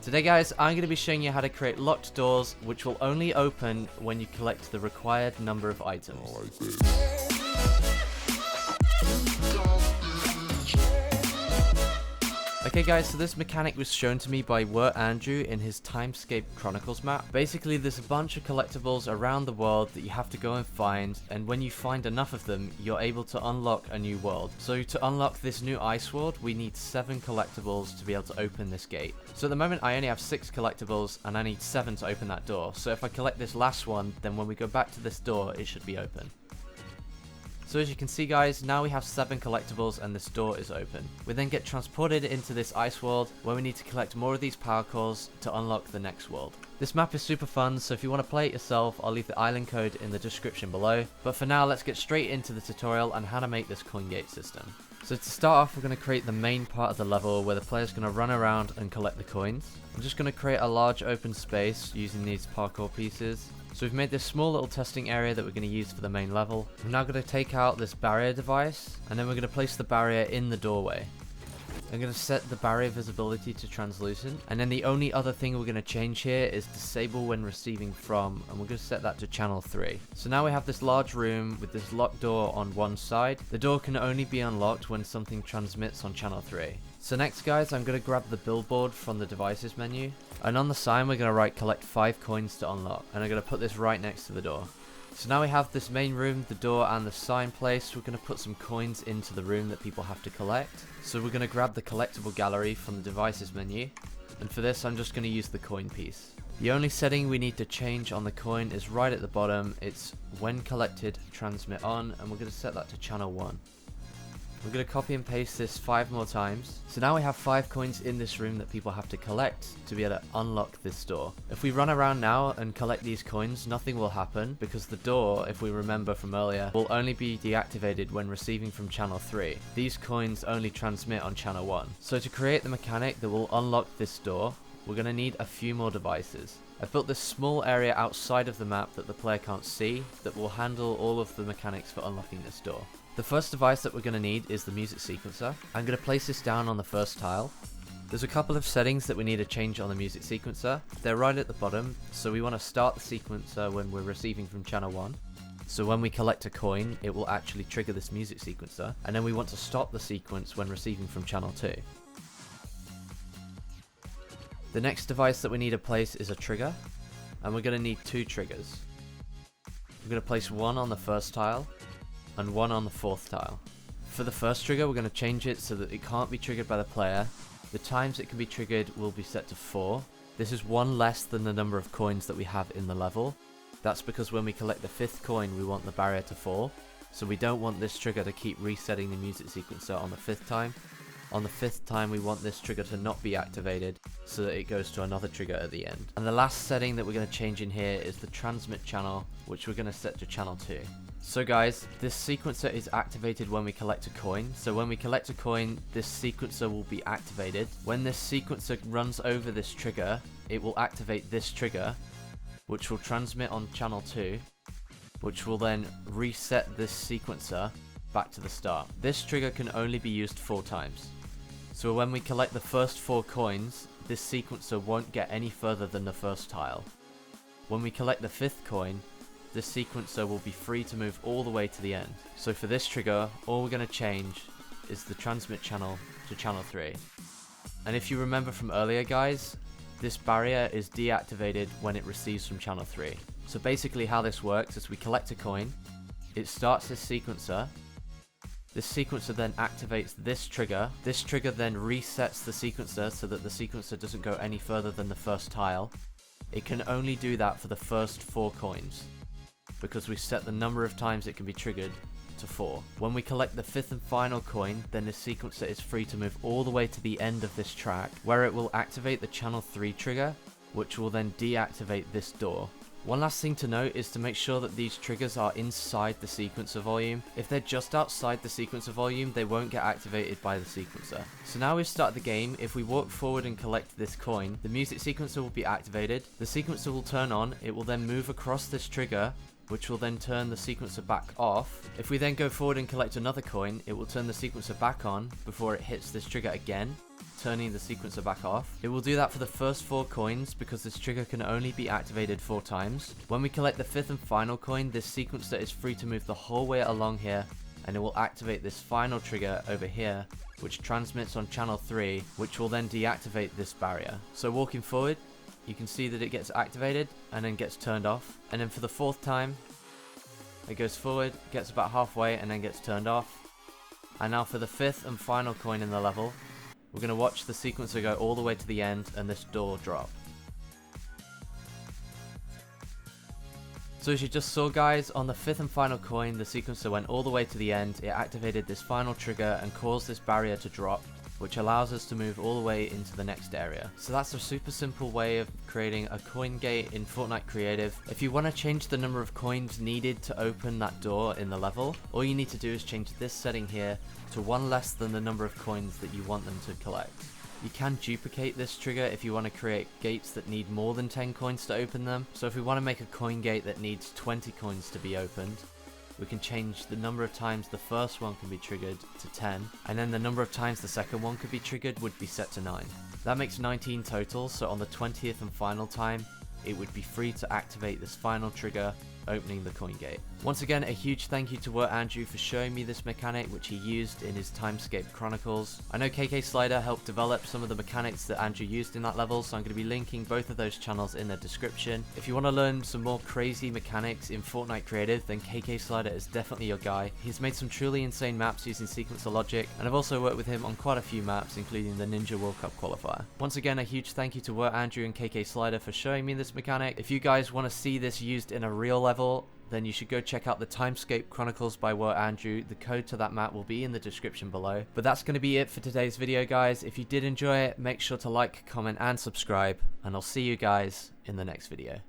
Today guys, I'm going to be showing you how to create locked doors which will only open when you collect the required number of items. Okay guys, so this mechanic was shown to me by Wertandrew in his Timescape Chronicles map. Basically there's a bunch of collectibles around the world that you have to go and find, and when you find enough of them, you're able to unlock a new world. So to unlock this new ice world, we need 7 collectibles to be able to open this gate. So at the moment I only have 6 collectibles and I need 7 to open that door. So if I collect this last one, then when we go back to this door, it should be open. So as you can see guys, now we have 7 collectibles and this door is open. We then get transported into this ice world where we need to collect more of these power cores to unlock the next world. This map is super fun, so if you want to play it yourself, I'll leave the island code in the description below. But for now, let's get straight into the tutorial on how to make this coin gate system. So to start off, we're going to create the main part of the level where the player's going to run around and collect the coins. I'm just going to create a large open space using these parkour pieces. So we've made this small little testing area that we're going to use for the main level. I'm now going to take out this barrier device, and then we're going to place the barrier in the doorway. I'm going to set the barrier visibility to translucent, and then the only other thing we're going to change here is disable when receiving from, and we're going to set that to channel 3. So now we have this large room with this locked door on one side. The door can only be unlocked when something transmits on channel 3. So next guys, I'm going to grab the billboard from the devices menu, and on the sign we're going to write collect 5 coins to unlock, and I'm going to put this right next to the door. So now we have this main room, the door and the sign placed. We're going to put some coins into the room that people have to collect. So we're going to grab the collectible gallery from the devices menu, and for this I'm just going to use the coin piece. The only setting we need to change on the coin is right at the bottom. It's when collected transmit on, and we're going to set that to channel 1. We're going to copy and paste this 5 more times. So now we have 5 coins in this room that people have to collect to be able to unlock this door. If we run around now and collect these coins, nothing will happen because the door, if we remember from earlier, will only be deactivated when receiving from channel 3. These coins only transmit on channel 1. So to create the mechanic that will unlock this door, we're going to need a few more devices. I've built this small area outside of the map that the player can't see that will handle all of the mechanics for unlocking this door. The first device that we're going to need is the music sequencer. I'm going to place this down on the first tile. There's a couple of settings that we need to change on the music sequencer. They're right at the bottom, so we want to start the sequencer when we're receiving from channel 1. So when we collect a coin, it will actually trigger this music sequencer, and then we want to stop the sequence when receiving from channel 2. The next device that we need to place is a trigger, and we're going to need 2 triggers. We're going to place one on the first tile, and one on the 4th tile. For the first trigger, we're going to change it so that it can't be triggered by the player. The times it can be triggered will be set to 4. This is 1 less than the number of coins that we have in the level. That's because when we collect the 5th coin, we want the barrier to fall. So we don't want this trigger to keep resetting the music sequencer on the 5th time. On the 5th time, we want this trigger to not be activated so that it goes to another trigger at the end. And the last setting that we're going to change in here is the transmit channel, which we're going to set to channel 2. So guys, this sequencer is activated when we collect a coin. So when we collect a coin, this sequencer will be activated. When this sequencer runs over this trigger, it will activate this trigger, which will transmit on channel 2, which will then reset this sequencer back to the start. This trigger can only be used 4 times. So when we collect the first 4 coins, this sequencer won't get any further than the first tile. When we collect the 5th coin, this sequencer will be free to move all the way to the end. So for this trigger, all we're going to change is the transmit channel to channel 3. And if you remember from earlier guys, this barrier is deactivated when it receives from channel 3. So basically how this works is we collect a coin, it starts this sequencer. This sequencer then activates this trigger then resets the sequencer so that the sequencer doesn't go any further than the first tile. It can only do that for the first 4 coins, because we set the number of times it can be triggered to 4. When we collect the 5th and final coin, then the sequencer is free to move all the way to the end of this track, where it will activate the channel 3 trigger, which will then deactivate this door. One last thing to note is to make sure that these triggers are inside the sequencer volume. If they're just outside the sequencer volume, they won't get activated by the sequencer. So now we've started the game. If we walk forward and collect this coin, the music sequencer will be activated, the sequencer will turn on, it will then move across this trigger, which will then turn the sequencer back off. If we then go forward and collect another coin, it will turn the sequencer back on before it hits this trigger again. turning the sequencer back off. It will do that for the first 4 coins because this trigger can only be activated 4 times. When we collect the 5th and final coin, this sequencer is free to move the whole way along here, and it will activate this final trigger over here, which transmits on channel 3, which will then deactivate this barrier. So walking forward, you can see that it gets activated and then gets turned off. And then for the 4th time, it goes forward, gets about halfway, and then gets turned off. And now for the 5th and final coin in the level, we're going to watch the sequencer go all the way to the end and this door drop. So as you just saw guys, on the 5th and final coin, the sequencer went all the way to the end, it activated this final trigger and caused this barrier to drop, which allows us to move all the way into the next area. So that's a super simple way of creating a coin gate in Fortnite Creative. If you want to change the number of coins needed to open that door in the level, all you need to do is change this setting here to 1 less than the number of coins that you want them to collect. You can duplicate this trigger if you want to create gates that need more than 10 coins to open them. So if we want to make a coin gate that needs 20 coins to be opened, we can change the number of times the first one can be triggered to 10, and then the number of times the second one could be triggered would be set to 9. That makes 19 total, so on the 20th and final time, it would be free to activate this final trigger, opening the coin gate. Once again, a huge thank you to Wertandrew for showing me this mechanic, which he used in his Timescape Chronicles. I know KK Slider helped develop some of the mechanics that Andrew used in that level, so I'm going to be linking both of those channels in the description. If you want to learn some more crazy mechanics in Fortnite Creative, then KK Slider is definitely your guy. He's made some truly insane maps using sequencer logic, and I've also worked with him on quite a few maps, including the Ninja World Cup qualifier. Once again, a huge thank you to Wertandrew and KK Slider for showing me this mechanic. If you guys want to see this used in a real level, then you should go check out the Timescape Chronicles by Wertandrew. The code to that map will be in the description below. But that's going to be it for today's video, guys. If you did enjoy it, make sure to like, comment, and subscribe, and I'll see you guys in the next video.